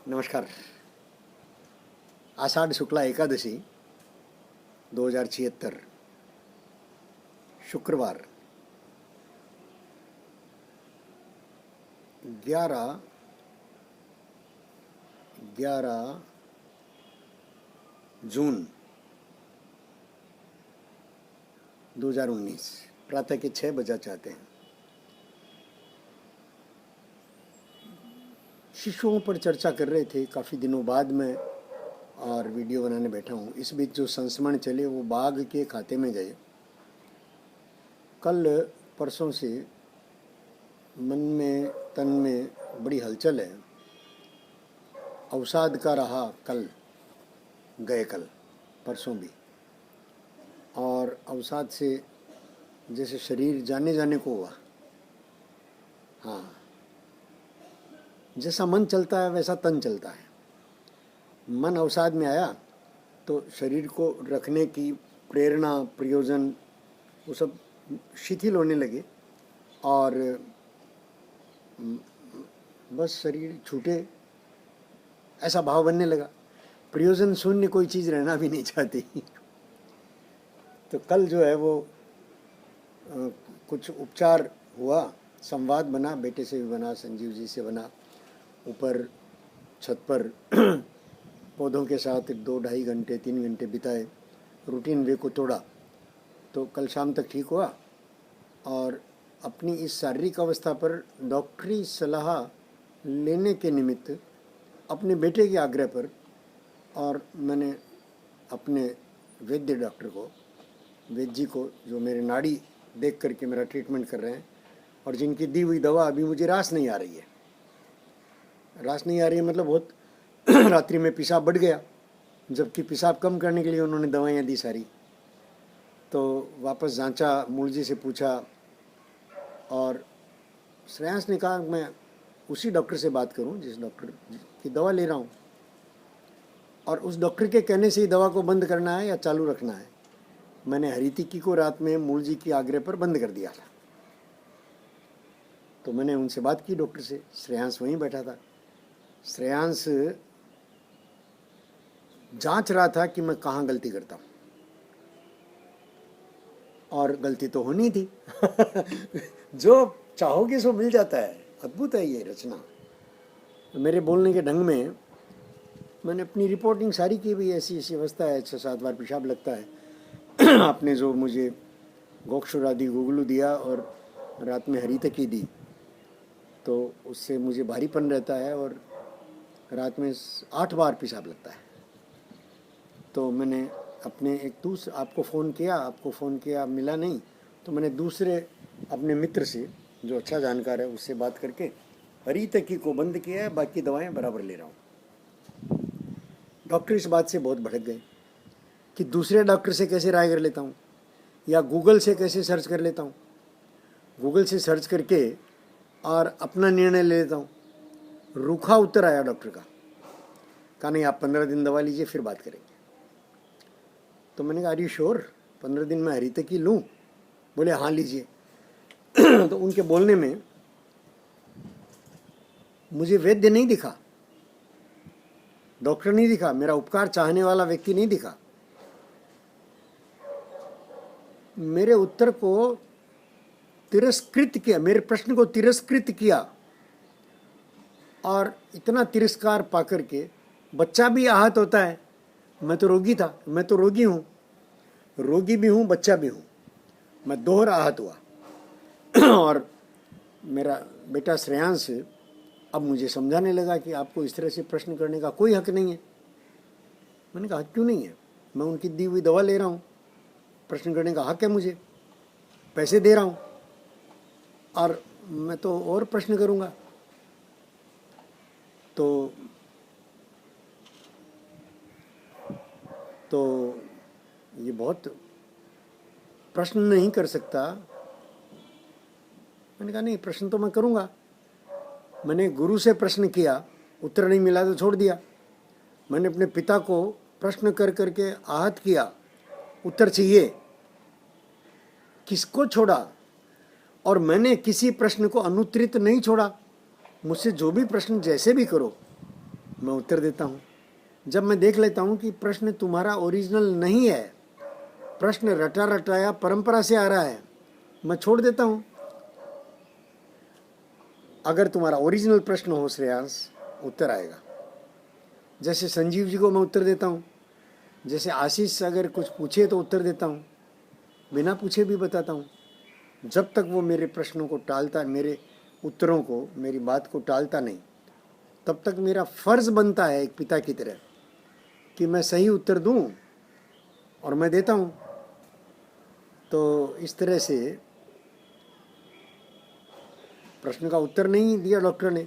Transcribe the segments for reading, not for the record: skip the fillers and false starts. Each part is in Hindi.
नमस्कार। आषाढ़ शुक्ला एकादशी 2076 शुक्रवार 11 जून 2019 प्रातः के 6 बजा चाहते हैं। शिशुओं पर चर्चा कर रहे थे काफ़ी दिनों बाद में, और वीडियो बनाने बैठा हूँ। इस बीच जो संस्मरण चले वो बाघ के खाते में गए। कल परसों से मन में तन में बड़ी हलचल है। अवसाद का रहा कल, गए कल परसों भी, और अवसाद से जैसे शरीर जाने जाने को हुआ। हाँ, जैसा मन चलता है वैसा तन चलता है। मन अवसाद में आया तो शरीर को रखने की प्रेरणा, प्रयोजन, वो सब शिथिल होने लगे और बस शरीर छूटे ऐसा भाव बनने लगा। प्रयोजन शून्य कोई चीज़ रहना भी नहीं चाहती। तो कल जो है वो कुछ उपचार हुआ, संवाद बना, बेटे से भी बना, संजीव जी से बना। ऊपर छत पर पौधों के साथ 2-2.5 घंटे 3 घंटे बिताए, रूटीन वे को तोड़ा। तो कल शाम तक ठीक हुआ और अपनी इस शारीरिक अवस्था पर डॉक्टरी सलाह लेने के निमित्त अपने बेटे के आग्रह पर, और मैंने अपने वैद्य डॉक्टर को, वैद्य जी को, जो मेरे नाड़ी देख करके मेरा ट्रीटमेंट कर रहे हैं और जिनकी दी हुई दवा अभी मुझे रास नहीं आ रही है। रास नहीं आ रही है मतलब बहुत रात्रि में पेशाब बढ़ गया, जबकि पेशाब कम करने के लिए उन्होंने दवाइयाँ दी सारी। तो वापस जांचा, मूल जी से पूछा और श्रेयांश ने कहा मैं उसी डॉक्टर से बात करूं जिस डॉक्टर की दवा ले रहा हूं, और उस डॉक्टर के कहने से ही दवा को बंद करना है या चालू रखना है। मैंने हरितिकी को रात में मूल जी की आग्रह पर बंद कर दिया था। तो मैंने उनसे बात की डॉक्टर से। श्रेयांश वहीं बैठा था। श्रेयांश जांच रहा था कि मैं कहाँ गलती करता हूँ, और गलती तो होनी थी। जो चाहोगे सो मिल जाता है। अद्भुत है ये रचना। मेरे बोलने के ढंग में मैंने अपनी रिपोर्टिंग सारी की भी। ऐसी ऐसी अवस्था है, 6-7 बार पेशाब लगता है। आपने जो मुझे गोक्षुर आदि गुगलू दिया और रात में हरितकी दी, तो उससे मुझे भारीपन रहता है और रात में 8 बार पेशाब लगता है। तो मैंने अपने आपको फ़ोन किया, मिला नहीं, तो मैंने दूसरे अपने मित्र से जो अच्छा जानकार है उससे बात करके हरितकी को बंद किया है। बाकी दवाएं बराबर ले रहा हूँ। डॉक्टर इस बात से बहुत भड़क गए कि दूसरे डॉक्टर से कैसे राय कर लेता हूँ या गूगल से कैसे सर्च कर लेता हूँ। गूगल से सर्च करके और अपना निर्णय ले लेता हूँ। रूखा उत्तर आया डॉक्टर का। कहा नहीं, आप 15 दिन दवा लीजिए फिर बात करेंगे। तो मैंने कहा आर यू श्योर 15 दिन में हरितकी लूँ? बोले हाँ लीजिए। तो उनके बोलने में मुझे वैद्य नहीं दिखा, डॉक्टर नहीं दिखा, मेरा उपकार चाहने वाला व्यक्ति नहीं दिखा। मेरे उत्तर को तिरस्कृत किया, मेरे प्रश्न को तिरस्कृत किया, और इतना तिरस्कार पाकर के बच्चा भी आहत होता है। मैं तो रोगी था, मैं तो रोगी हूँ, रोगी भी हूँ, बच्चा भी हूँ। मैं दोहरा आहत हुआ। और मेरा बेटा श्रेयांश अब मुझे समझाने लगा कि आपको इस तरह से प्रश्न करने का कोई हक नहीं है। मैंने कहा क्यों नहीं है? मैं उनकी दी हुई दवा ले रहा हूँ, प्रश्न करने का हक है मुझे, पैसे दे रहा हूँ, और मैं तो और प्रश्न करूँगा। तो ये बहुत प्रश्न नहीं कर सकता। मैंने कहा नहीं, प्रश्न तो मैं करूँगा। मैंने गुरु से प्रश्न किया, उत्तर नहीं मिला तो छोड़ दिया। मैंने अपने पिता को प्रश्न कर करके आहत किया, उत्तर चाहिए, किसको छोड़ा? और मैंने किसी प्रश्न को अनुत्तरित नहीं छोड़ा। मुझसे जो भी प्रश्न जैसे भी करो, मैं उत्तर देता हूँ। जब मैं देख लेता हूँ कि प्रश्न तुम्हारा ओरिजिनल नहीं है, प्रश्न रटा रटाया परंपरा से आ रहा है, मैं छोड़ देता हूँ। अगर तुम्हारा ओरिजिनल प्रश्न हो श्रेयांश, उत्तर आएगा। जैसे संजीव जी को मैं उत्तर देता हूँ, जैसे आशीष अगर कुछ पूछे तो उत्तर देता हूँ, बिना पूछे भी बताता हूँ। जब तक वो मेरे प्रश्नों को टालता, मेरे उत्तरों को, मेरी बात को टालता नहीं, तब तक मेरा फर्ज बनता है एक पिता की तरह कि मैं सही उत्तर दूं, और मैं देता हूं। तो इस तरह से प्रश्न का उत्तर नहीं दिया डॉक्टर ने,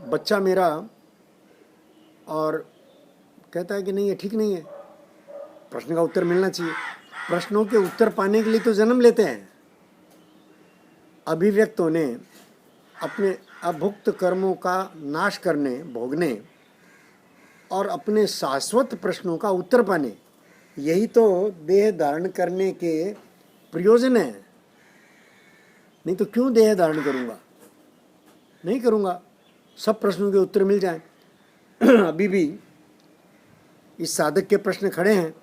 बच्चा मेरा, और कहता है कि नहीं ये ठीक नहीं है, प्रश्न का उत्तर मिलना चाहिए। प्रश्नों के उत्तर पाने के लिए तो जन्म लेते हैं। अभिव्यक्तों ने अपने अभुक्त कर्मों का नाश करने, भोगने और अपने शाश्वत प्रश्नों का उत्तर पाने, यही तो देह धारण करने के प्रयोजन है। नहीं तो क्यों देह धारण करूंगा? नहीं करूंगा, सब प्रश्नों के उत्तर मिल जाएं। अभी भी इस साधक के प्रश्न खड़े हैं,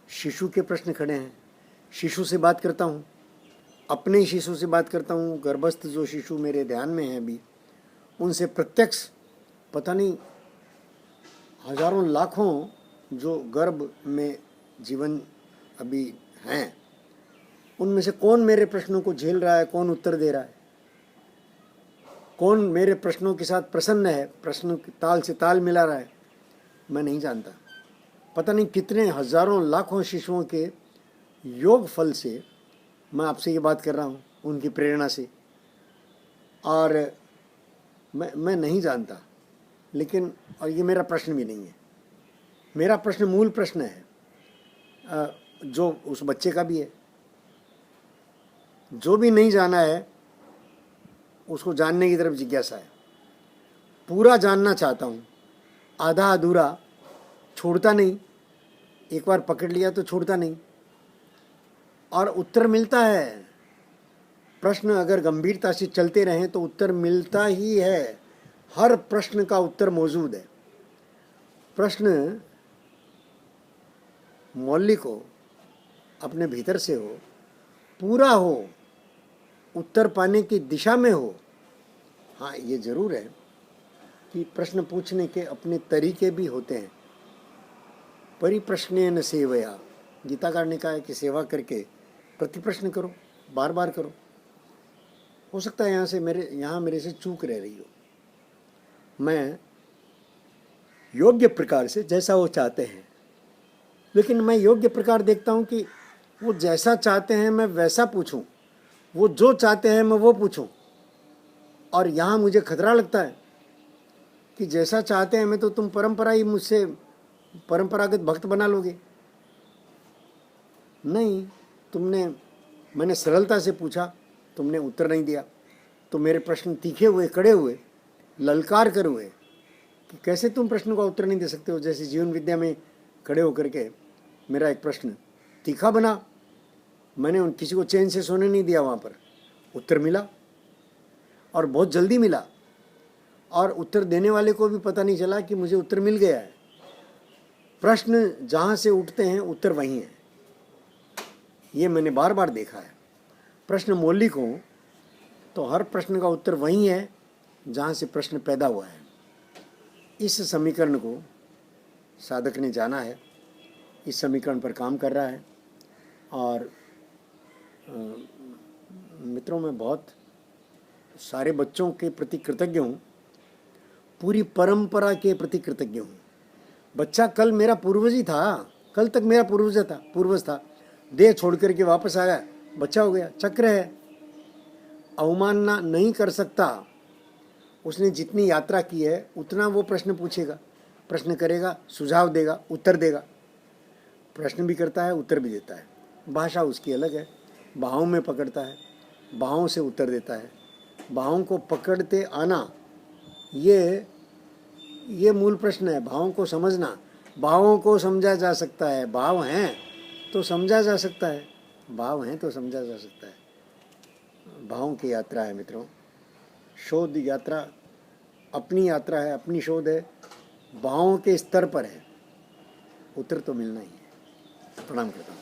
शिशु के प्रश्न खड़े हैं। शिशु से बात करता हूँ, अपने ही शिशु से बात करता हूँ। गर्भस्थ जो शिशु मेरे ध्यान में है अभी, उनसे प्रत्यक्ष, पता नहीं हजारों लाखों जो गर्भ में जीवन अभी हैं, उनमें से कौन मेरे प्रश्नों को झेल रहा है, कौन उत्तर दे रहा है, कौन मेरे प्रश्नों के साथ प्रसन्न है, प्रश्नों के ताल से ताल मिला रहा है, मैं नहीं जानता। पता नहीं कितने हजारों लाखों शिशुओं के योग फल से मैं आपसे ये बात कर रहा हूँ, उनकी प्रेरणा से। और मैं नहीं जानता, लेकिन और ये मेरा प्रश्न भी नहीं है। मेरा प्रश्न मूल प्रश्न है जो उस बच्चे का भी है। जो भी नहीं जाना है उसको जानने की तरफ जिज्ञासा है। पूरा जानना चाहता हूँ, आधा अधूरा छोड़ता नहीं। एक बार पकड़ लिया तो छोड़ता नहीं, और उत्तर मिलता है। प्रश्न अगर गंभीरता से चलते रहें तो उत्तर मिलता ही है। हर प्रश्न का उत्तर मौजूद है। प्रश्न मौलिक हो, अपने भीतर से हो, पूरा हो, उत्तर पाने की दिशा में हो। हाँ, ये जरूर है कि प्रश्न पूछने के अपने तरीके भी होते हैं। परिप्रश्नेन सेवया, गीताकार ने कहा है कि सेवा करके प्रति प्रश्न करो, बार बार करो। हो सकता है यहाँ मेरे से चूक रह रही हो। मैं योग्य प्रकार से, जैसा वो चाहते हैं, लेकिन मैं योग्य प्रकार देखता हूँ कि वो जैसा चाहते हैं मैं वैसा पूछूं, वो जो चाहते हैं मैं वो पूछूं। और यहाँ मुझे खतरा लगता है कि जैसा चाहते हैं मैं तो तुम परंपरा ही मुझसे परंपरागत भक्त बना लोगे। नहीं, मैंने सरलता से पूछा, तुमने उत्तर नहीं दिया, तो मेरे प्रश्न तीखे हुए, कड़े हुए, ललकार कर हुए कि कैसे तुम प्रश्न का उत्तर नहीं दे सकते हो। जैसे जीवन विद्या में खड़े होकर के मेरा एक प्रश्न तीखा बना। मैंने किसी को चैन से सोने नहीं दिया, वहाँ पर उत्तर मिला, और बहुत जल्दी मिला, और उत्तर देने वाले को भी पता नहीं चला कि मुझे उत्तर मिल गया है। प्रश्न जहाँ से उठते हैं उत्तर वहीं है, ये मैंने बार बार देखा है। प्रश्न मौलिक हो तो हर प्रश्न का उत्तर वहीं है जहाँ से प्रश्न पैदा हुआ है। इस समीकरण को साधक ने जाना है, इस समीकरण पर काम कर रहा है। और मित्रों, मैं बहुत सारे बच्चों के प्रति कृतज्ञ हूँ, पूरी परंपरा के प्रति कृतज्ञ हूँ। बच्चा कल मेरा पूर्वज ही था, कल तक मेरा पूर्वज था। देह छोड़ करके वापस आया, बच्चा हो गया। चक्र है, अवमानना नहीं कर सकता। उसने जितनी यात्रा की है उतना वो प्रश्न पूछेगा, प्रश्न करेगा, सुझाव देगा, उत्तर देगा। प्रश्न भी करता है, उत्तर भी देता है। भाषा उसकी अलग है, बाहों में पकड़ता है, बाहों से उत्तर देता है। बाहों को पकड़ते आना, ये मूल प्रश्न है। भावों को समझना, भावों को समझा जा सकता है। भाव हैं तो समझा जा सकता है, भाव हैं तो समझा जा सकता है। भावों की यात्रा है मित्रों, शोध यात्रा अपनी यात्रा है, अपनी शोध है, भावों के स्तर पर है, उत्तर तो मिलना ही है। प्रणाम करता हूँ।